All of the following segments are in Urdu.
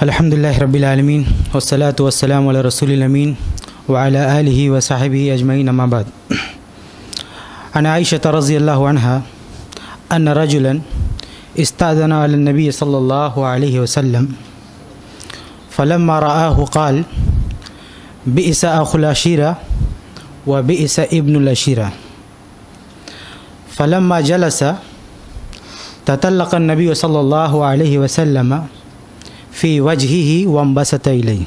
الحمدللہ رب العالمین والصلاة والسلام علی رسول الامین وعلی آلہ وصحبہ اجمعین اما بعد. عن عائشة رضی اللہ عنہا ان رجلا استأذن علی النبی صلی اللہ علیہ وسلم فلما رآہ قال بئس اخو العشیرہ وبئس ابن العشیرہ فلما جلس تطلق النبی صلی اللہ علیہ وسلم فی وجهه وانبسط الیہ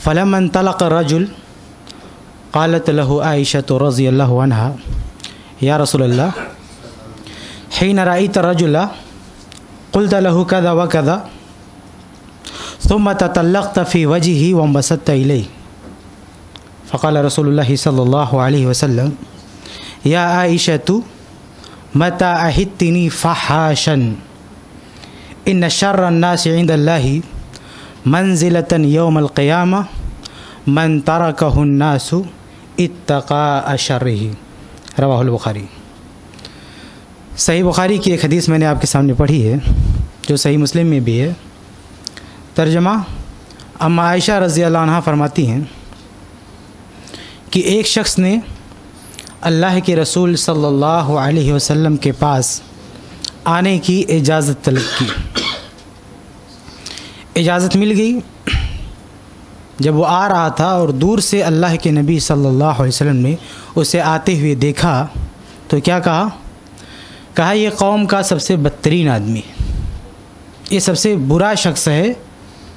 فلما انطلق الرجل قالت له عائشة رضی اللہ عنہا یا رسول اللہ حين رأيت الرجل قلت له كذا وكذا ثم تطلقت في وجهه وانبسطت إليه فقال رسول الله صلى الله عليه وسلم يا عائشة متى عهدتني فحاشا إن شر الناس عند الله منزلة يوم القيامة من تركه الناس اتقاء شره رواہ البخاری. صحیح بخاری کی ایک حدیث میں نے آپ کے سامنے پڑھی ہے جو صحیح مسلم میں بھی ہے. ترجمہ: اما عائشہ رضی اللہ عنہ فرماتی ہیں کہ ایک شخص نے اللہ کے رسول صلی اللہ علیہ وسلم کے پاس آنے کی اجازت طلب کی. اجازت مل گئی. جب وہ آ رہا تھا اور دور سے اللہ کے نبی صلی اللہ علیہ وسلم نے اسے آتے ہوئے دیکھا تو کیا کہا یہ قوم کا سب سے بدترین آدمی ہے، یہ سب سے برا شخص ہے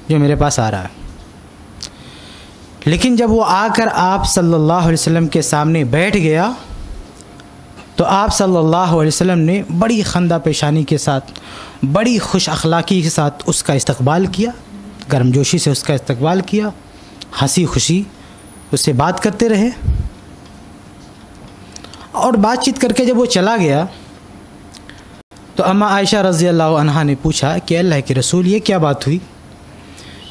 جو میرے پاس آ رہا ہے. لیکن جب وہ آ کر آپ صلی اللہ علیہ وسلم کے سامنے بیٹھ گیا تو آپ صلی اللہ علیہ وسلم نے بڑی خندہ پیشانی کے ساتھ، بڑی خوش اخلاقی کے ساتھ اس کا استقبال کیا، گرم جوشی سے اس کا استقبال کیا، ہنسی خوشی اس سے بات کرتے رہے. اور بات چیت کر کے جب وہ چلا گیا تو اما عائشہ رضی اللہ عنہا نے پوچھا کہ اللہ کے رسول یہ کیا بات ہوئی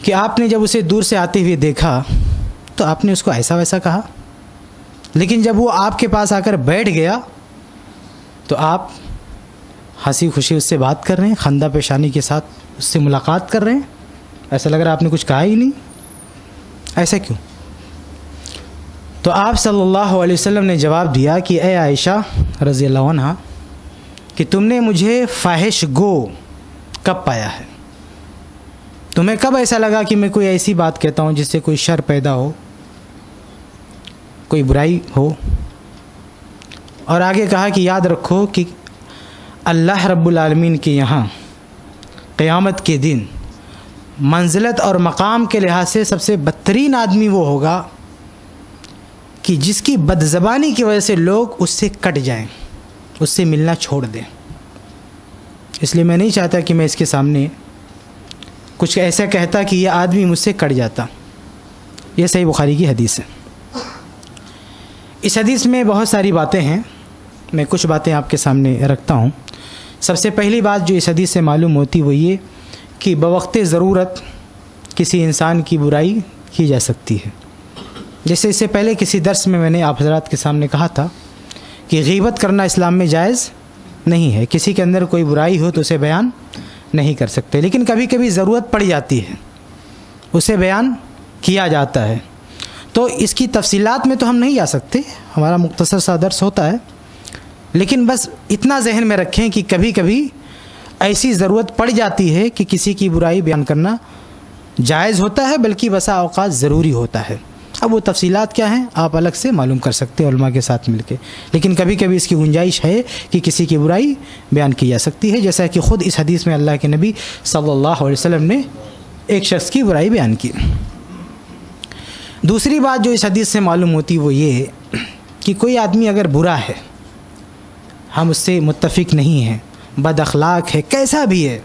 کہ آپ نے جب اسے دور سے آتے ہوئے دیکھا تو آپ نے اس کو ایسا ویسا کہا، لیکن جب وہ آپ کے پاس آ کر بیٹھ گیا تو آپ ہنسی خوشی اس سے بات کر رہے ہیں، خندہ پیشانی کے ساتھ اس سے ملاقات کر رہے ہیں، ایسا لگ رہا آپ نے کچھ کہا ہی نہیں. ایسا کیوں؟ تو آپ صلی اللہ علیہ وسلم نے جواب دیا کہ اے عائشہ رضی اللہ عنہ کہ تم نے مجھے فاحش گو کب پایا ہے؟ تمہیں کب ایسا لگا کہ میں کوئی ایسی بات کہتا ہوں جس سے کوئی شر پیدا ہو، کوئی برائی ہو؟ اور آگے کہا کہ یاد رکھو کہ اللہ رب العالمین کے یہاں قیامت کے دن منزلت اور مقام کے لحاظ سے سب سے بدترین آدمی وہ ہوگا کہ جس کی بد زبانی کی وجہ سے لوگ اس سے کٹ جائیں، اس سے ملنا چھوڑ دیں. اس لیے میں نہیں چاہتا کہ میں اس کے سامنے کچھ ایسا کہتا کہ یہ آدمی مجھ سے کٹ جاتا. یہ صحیح بخاری کی حدیث ہے. اس حدیث میں بہت ساری باتیں ہیں، میں کچھ باتیں آپ کے سامنے رکھتا ہوں. سب سے پہلی بات جو اس حدیث سے معلوم ہوتی وہ یہ کہ بوقت ضرورت کسی انسان کی برائی کی جا سکتی ہے. جیسے اس سے پہلے کسی درس میں نے آپ حضرات کے سامنے کہا تھا کہ غیبت کرنا اسلام میں جائز نہیں ہے. کسی کے اندر کوئی برائی ہو تو اسے بیان نہیں کر سکتے، لیکن کبھی کبھی ضرورت پڑ جاتی ہے، اسے بیان کیا جاتا ہے. تو اس کی تفصیلات میں تو ہم نہیں جا سکتے، ہمارا مختصر سا درس ہوتا ہے، لیکن بس اتنا ذہن میں رکھیں کہ کبھی کبھی ایسی ضرورت پڑ جاتی ہے کہ کسی کی برائی بیان کرنا جائز ہوتا ہے، بلکہ بسا اوقات ضروری ہوتا ہے. اب وہ تفصیلات کیا ہیں آپ الگ سے معلوم کر سکتے ہیں علماء کے ساتھ مل کے، لیکن کبھی کبھی اس کی گنجائش ہے کہ کسی کی برائی بیان کی جا سکتی ہے، جیسا کہ خود اس حدیث میں اللہ کے نبی صلی اللہ علیہ وسلم نے ایک شخص کی برائی بیان کی. دوسری بات جو اس حدیث سے معلوم ہوتی وہ یہ کہ کوئی آدمی اگر برا ہے، ہم اس سے متفق نہیں ہیں، بد اخلاق ہے، کیسا بھی ہے،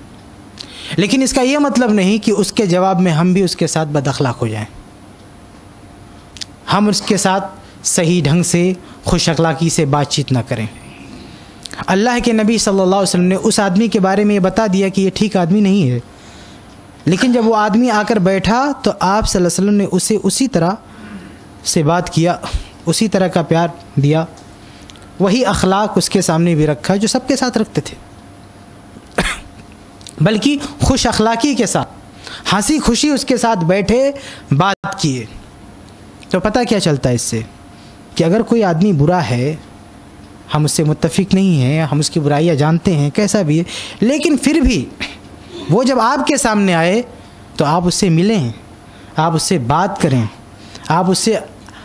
لیکن اس کا یہ مطلب نہیں کہ اس کے جواب میں ہم بھی اس کے ساتھ بد اخلاق ہو جائیں، ہم اس کے ساتھ صحیح ڈھنگ سے خوش اخلاقی سے بات چیت نہ کریں. اللہ کے نبی صلی اللہ علیہ وسلم نے اس آدمی کے بارے میں یہ بتا دیا کہ یہ ٹھیک آدمی نہیں ہے، لیکن جب وہ آدمی آ کر بیٹھا تو آپ صلی اللہ علیہ وسلم نے اسے اسی طرح سے بات کیا، اسی طرح کا پیار دیا، وہی اخلاق اس کے سامنے بھی رکھا جو سب کے ساتھ رکھتے تھے، بلکہ خوش اخلاقی کے ساتھ ہنسی خوشی اس کے ساتھ بیٹھے بات کیے. تو پتہ کیا چلتا ہے اس سے کہ اگر کوئی آدمی برا ہے، ہم اس سے متفق نہیں ہیں، ہم اس کی برائیاں جانتے ہیں کیسا بھی ہے، لیکن پھر بھی وہ جب آپ کے سامنے آئے تو آپ اس سے ملیں، آپ اس سے بات کریں، آپ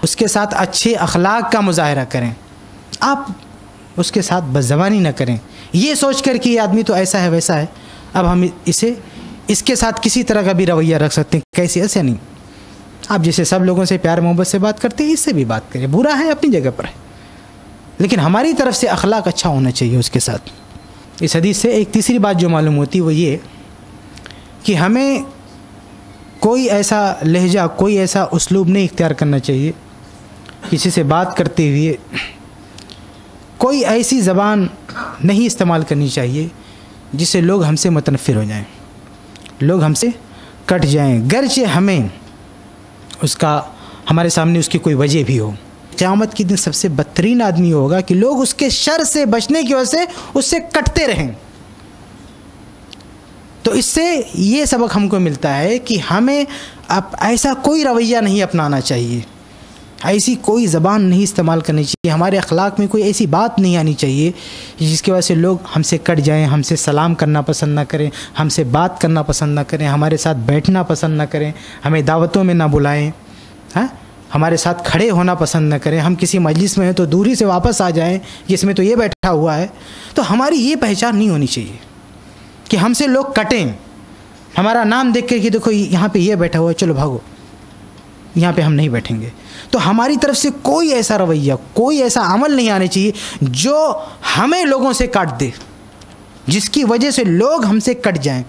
اس کے ساتھ اچھے اخلاق کا مظاہرہ کریں، آپ اس کے ساتھ بدزبانی نہ کریں یہ سوچ کر کہ یہ آدمی تو ایسا ہے ویسا ہے، اب ہم اس کے ساتھ کسی طرح کا بھی رویہ رکھ سکتے ہیں. کیسے؟ ایسے نہیں. آپ جیسے سب لوگوں سے پیار محبت سے بات کرتے ہیں اس سے بھی بات کریں. برا ہے اپنی جگہ پر ہے، لیکن ہماری طرف سے اخلاق اچھا ہونا چاہیے اس کے ساتھ. اس حدیث سے ایک تیسری بات جو معلوم ہوتی وہ یہ کہ ہمیں کوئی ایسا لہجہ، کوئی ایسا اسلوب نہیں اختیار کرنا چاہیے کسی سے بات کرتے ہوئے، کوئی ایسی زبان نہیں استعمال کرنی چاہیے جس سے لوگ ہم سے متنفر ہو جائیں، لوگ ہم سے کٹ جائیں، گرچہ ہمیں ہمارے سامنے اس کی کوئی وجہ بھی ہو. قیامت کے دن سب سے بدترین آدمی ہوگا کہ لوگ اس کے شر سے بچنے کی وجہ سے اس سے کٹتے رہیں. تو اس سے یہ سبق ہم کو ملتا ہے کہ ہمیں اب ایسا کوئی رویہ نہیں اپنانا چاہیے، ایسی کوئی زبان نہیں استعمال کرنی چاہیے، ہمارے اخلاق میں کوئی ایسی بات نہیں آنی چاہیے جس کی وجہ سے لوگ ہم سے کٹ جائیں، ہم سے سلام کرنا پسند نہ کریں، ہم سے بات کرنا پسند نہ کریں، ہمارے ساتھ بیٹھنا پسند نہ کریں، ہمیں دعوتوں میں نہ بلائیں، ہمارے ساتھ کھڑے ہونا پسند نہ کریں. ہم کسی مجلس میں ہیں تو دوری سے واپس آ جائیں جس میں تو یہ بیٹھا ہوا ہے. تو ہماری یہ پہچان نہیں ہونی چاہیے کہ ہم سے لوگ کٹیں، ہمارا نام دیکھ کے کہ دیکھو یہاں پہ یہ بیٹھا ہوا ہے چلو بھاگو، یہاں پہ ہم نہیں بیٹھیں گے. تو ہماری طرف سے کوئی ایسا رویہ، کوئی ایسا عمل نہیں آنا چاہیے جو ہمیں لوگوں سے کاٹ دے، جس کی وجہ سے لوگ ہم سے کٹ جائیں.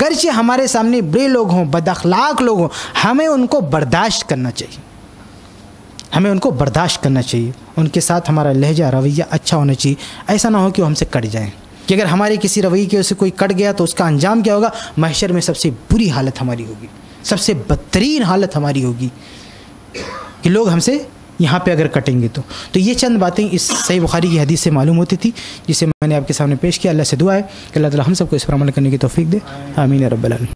گرچہ ہمارے سامنے برے لوگ ہوں، بد اخلاق لوگ ہوں، ہمیں ان کو برداشت کرنا چاہیے، ہمیں ان کو برداشت کرنا چاہیے. ان کے ساتھ ہمارا لہجہ رویہ اچھا ہونا چاہیے. ایسا نہ ہو کہ وہ ہم سے کٹ جائیں، کہ اگر ہمارے کسی رویے کی وجہ سے کوئی کٹ گیا تو اس کا انجام کیا ہوگا؟ محشر میں سب سے بری حالت ہماری ہوگی، سب سے بدترین حالت ہماری ہوگی کہ لوگ ہم سے یہاں پہ اگر کٹیں گے تو یہ چند باتیں اس صحیح بخاری کی حدیث سے معلوم ہوتی تھی جسے میں نے آپ کے سامنے پیش کیا. اللہ سے دعا ہے کہ اللہ تعالی ہم سب کو اس پر عمل کرنے کی توفیق دے. آمین یا رب العالمین.